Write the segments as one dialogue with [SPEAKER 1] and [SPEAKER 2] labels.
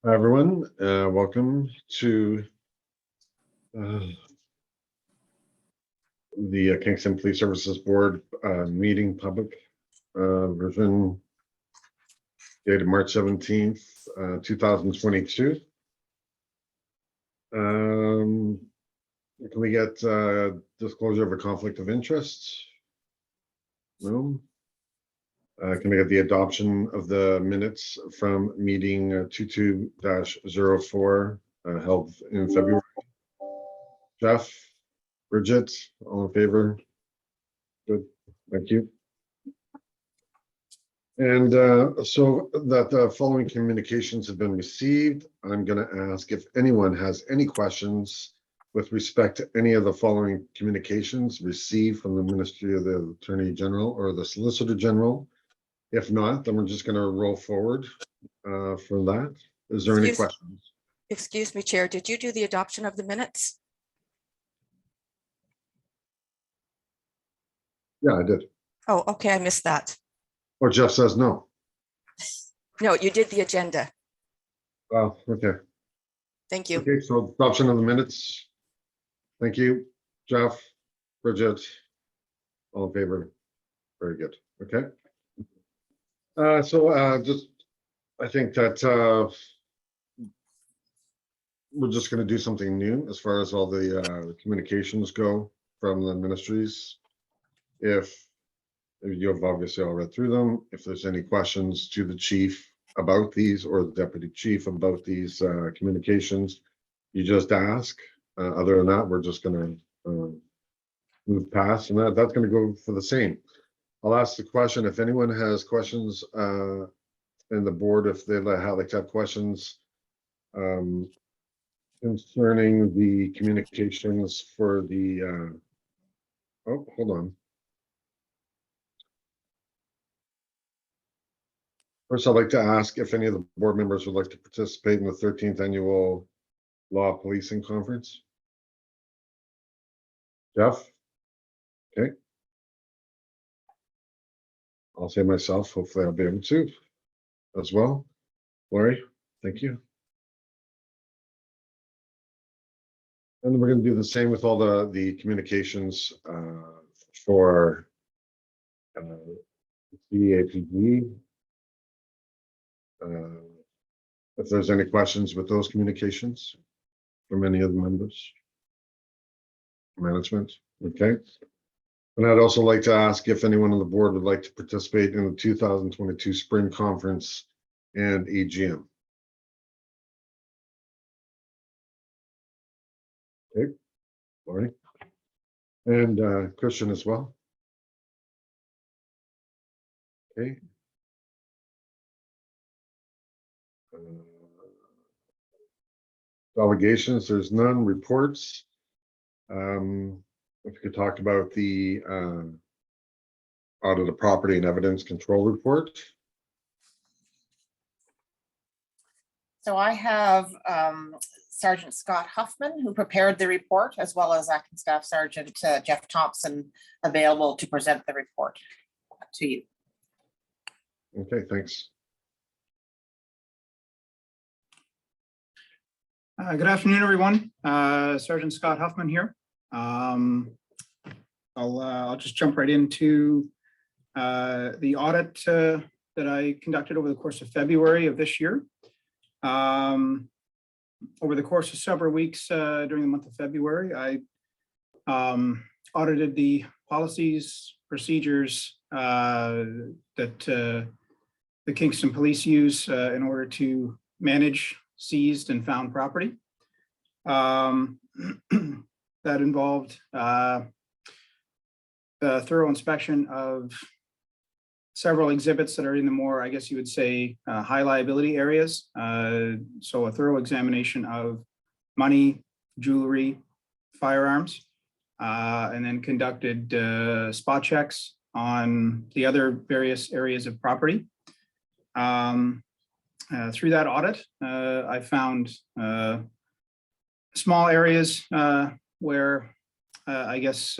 [SPEAKER 1] Hi, everyone. Welcome to the Kingston Police Services Board meeting, public version dated March 17th, 2022. Can we get disclosure of a conflict of interest? No. Can we get the adoption of the minutes from meeting 22-04 held in February? Jeff, Bridget, all in favor? Good, thank you. And so that the following communications have been received, I'm going to ask if anyone has any questions with respect to any of the following communications received from the Ministry of the Attorney General or the Solicitor General. If not, then we're just going to roll forward from that. Is there any questions?
[SPEAKER 2] Excuse me, Chair, did you do the adoption of the minutes?
[SPEAKER 1] Yeah, I did.
[SPEAKER 2] Oh, okay, I missed that.
[SPEAKER 1] Or Jeff says no.
[SPEAKER 2] No, you did the agenda.
[SPEAKER 1] Well, okay.
[SPEAKER 2] Thank you.
[SPEAKER 1] Okay, so adoption of the minutes. Thank you, Jeff, Bridget, all in favor? Very good. Okay. Just, I think that we're just going to do something new as far as all the communications go from the ministries. If you have obviously all read through them, if there's any questions to the chief about these or the deputy chief about these communications, you just ask. Other than that, we're just going to move past, and that's going to go for the same. I'll ask the question if anyone has questions in the board, if they like to have questions concerning the communications for the oh, hold on. First, I'd like to ask if any of the board members would like to participate in the 13th annual Law Policing Conference. Jeff? Okay. I'll say myself, hopefully I'll be able to as well. Lori, thank you. And we're going to do the same with all the communications for CAPG. If there's any questions with those communications from any of the members, management, okay. And I'd also like to ask if anyone on the board would like to participate in the 2022 Spring Conference and EGM. Okay, Laurie. And Christian as well. Okay. Delegations, there's none. Reports. If you could talk about the audit of property and evidence control report.
[SPEAKER 3] So I have Sergeant Scott Huffman, who prepared the report, as well as Acting Staff Sergeant Jeff Thompson, available to present the report to you.
[SPEAKER 1] Okay, thanks.
[SPEAKER 4] Good afternoon, everyone. Sergeant Scott Huffman here. I'll just jump right into the audit that I conducted over the course of February of this year. Over the course of several weeks during the month of February, I audited the policies, procedures that the Kingston Police use in order to manage seized and found property. That involved a thorough inspection of several exhibits that are in the more, I guess you would say, high liability areas. So a thorough examination of money, jewelry, firearms, and then conducted spot checks on the other various areas of property. Through that audit, I found small areas where I guess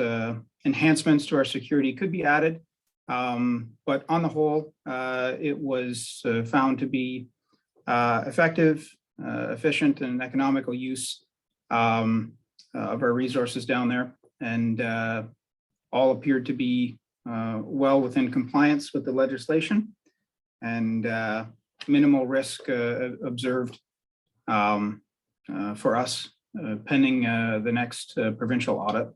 [SPEAKER 4] enhancements to our security could be added. But on the whole, it was found to be effective efficient and economical use of our resources down there, and all appeared to be well within compliance with the legislation, and minimal risk observed for us pending the next provincial audit.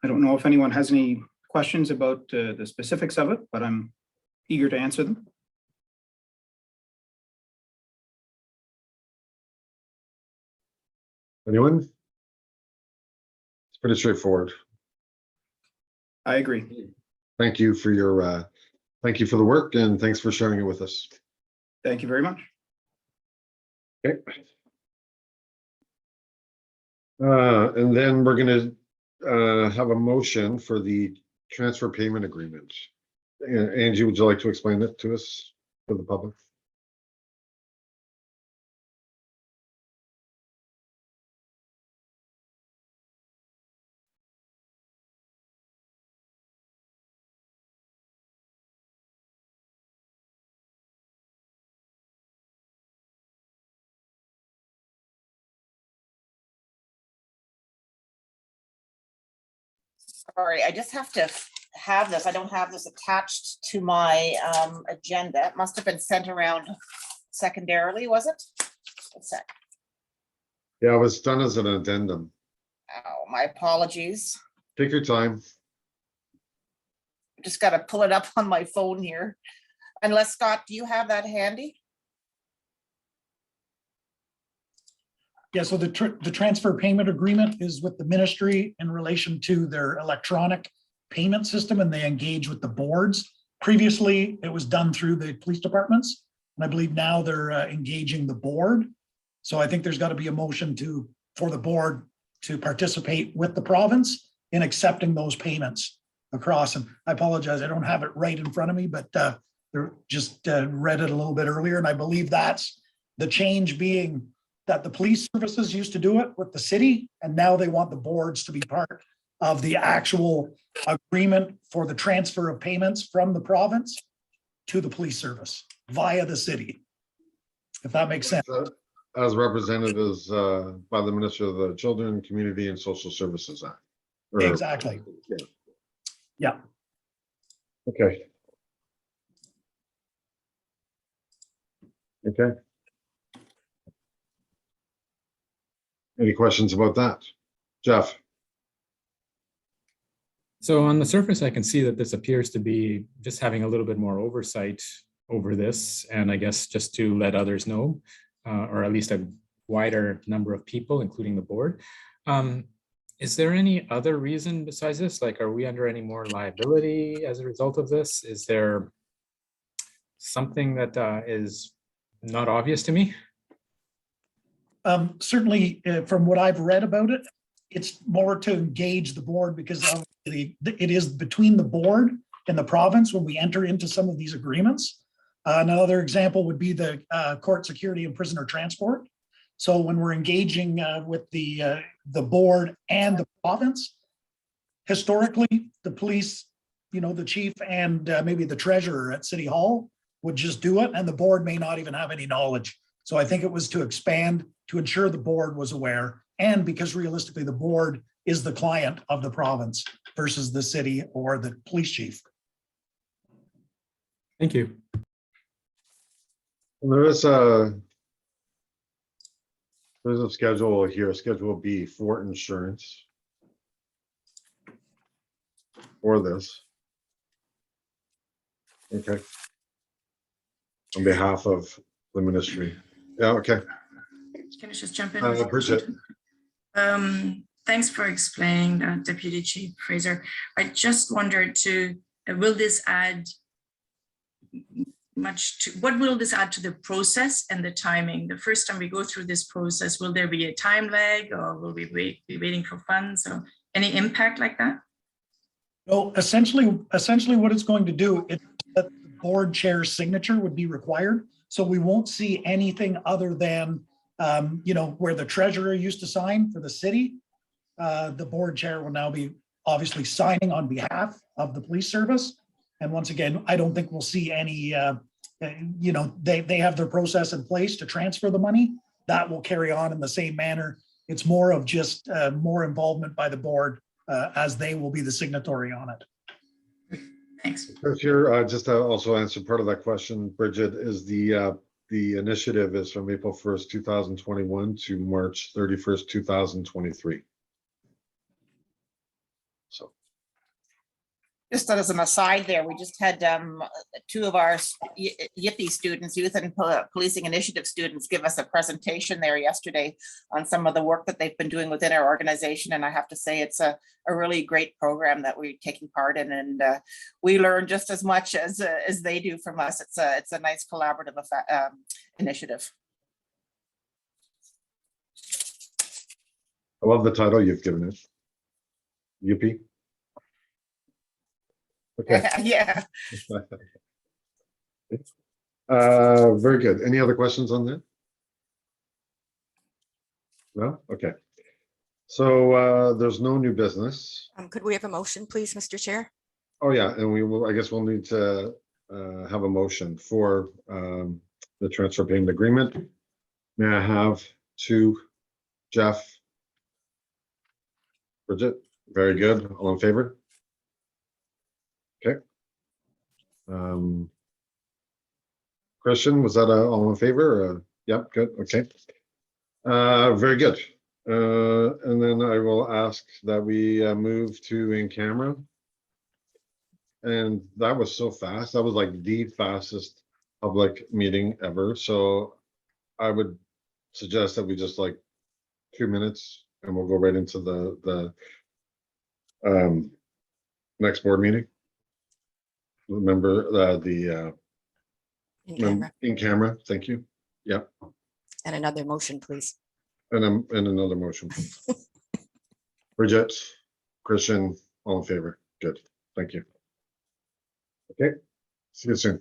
[SPEAKER 4] I don't know if anyone has any questions about the specifics of it, but I'm eager to answer them.
[SPEAKER 1] Anyone? It's pretty straightforward.
[SPEAKER 4] I agree.
[SPEAKER 1] Thank you for your, thank you for the work, and thanks for sharing it with us.
[SPEAKER 4] Thank you very much.
[SPEAKER 1] Okay. And then we're gonna have a motion for the transfer payment agreement. Angie, would you like to explain it to us, for the public?
[SPEAKER 3] Sorry, I just have to have this. I don't have this attached to my agenda. It must have been sent around secondarily, was it? One sec.
[SPEAKER 1] Yeah, it was done as an addendum.
[SPEAKER 3] Oh, my apologies.
[SPEAKER 1] Take your time.
[SPEAKER 3] Just got to pull it up on my phone here. Unless, Scott, do you have that handy?
[SPEAKER 5] Yeah, so the transfer payment agreement is with the ministry in relation to their electronic payment system, and they engage with the boards. Previously, it was done through the police departments, and I believe now they're engaging the board. So I think there's got to be a motion for the board to participate with the province in accepting those payments across. And I apologize, I don't have it right in front of me, but they're just read it a little bit earlier, and I believe that's the change being that the police services used to do it with the city, and now they want the boards to be part of the actual agreement for the transfer of payments from the province to the police service via the city, if that makes sense.
[SPEAKER 1] As represented as by the Minister of the Children, Community and Social Services Act.
[SPEAKER 5] Exactly.
[SPEAKER 1] Yeah.
[SPEAKER 5] Yeah.
[SPEAKER 1] Okay. Okay. Any questions about that? Jeff?
[SPEAKER 6] So on the surface, I can see that this appears to be just having a little bit more oversight over this, and I guess just to let others know, or at least a wider number of people, including the board. Is there any other reason besides this? Like, are we under any more liability as a result of this? Is there something that is not obvious to me?
[SPEAKER 5] Certainly, from what I've read about it, it's more to engage the board, because it is between the board and the province when we enter into some of these agreements. Another example would be the court security and prisoner transport. So when we're engaging with the board and the province, historically, the police, the chief and maybe the treasurer at City Hall would just do it, and the board may not even have any knowledge. So I think it was to expand, to ensure the board was aware, and because realistically the board is the client of the province versus the city or the police chief.
[SPEAKER 6] Thank you.
[SPEAKER 1] There's a schedule here, Schedule B for insurance for this. Okay. On behalf of the ministry. Yeah, okay.
[SPEAKER 7] Can I just jump in?
[SPEAKER 1] Bridget.
[SPEAKER 7] Thanks for explaining that, Deputy Chief Fraser. I just wondered will this add much to, what will this add to the process and the timing? The first time we go through this process, will there be a time lag, or will we be waiting for funds, or any impact like that?
[SPEAKER 5] No, essentially what it's going to do is that the board chair's signature would be required. So we won't see anything other than, where the treasurer used to sign for the city. The board chair will now be obviously signing on behalf of the police service. And once again, I don't think we'll see any, they have their process in place to transfer the money. That will carry on in the same manner. It's more of just more involvement by the board as they will be the signatory on it.
[SPEAKER 7] Thanks.
[SPEAKER 1] Chris, here, just to also answer part of that question, Bridget, is the initiative is from April 1st, 2021 to March 31st, 2023. So.
[SPEAKER 3] Just as an aside there, we just had two of our YIPI students, Youth and Policing Initiative students, give us a presentation there yesterday on some of the work that they've been doing within our organization. And I have to say, it's a really great program that we're taking part in. And we learn just as much as they do from us. It's a nice collaborative initiative.
[SPEAKER 1] I love the title you've given it. UP. Okay.
[SPEAKER 3] Yeah.
[SPEAKER 1] Very good. Any other questions on that? No? Okay. So there's no new business.
[SPEAKER 2] Could we have a motion, please, Mr. Chair?
[SPEAKER 1] Oh, yeah, and we will, I guess we'll need to have a motion for the transfer payment agreement. May I have to Jeff? Bridget? Very good. All in favor? Okay. Christian, was that all in favor? Yep, good, okay. Very good. And then I will ask that we move to in camera. And that was so fast. That was like the fastest public meeting ever. So I would suggest that we just like 2 minutes and we'll go right into the next board meeting. Remember
[SPEAKER 2] In camera.
[SPEAKER 1] in camera, thank you. Yeah,
[SPEAKER 2] And another motion, please.
[SPEAKER 1] and another motion. Bridget, Christian, all in favor. Good, thank you. Okay, see you soon.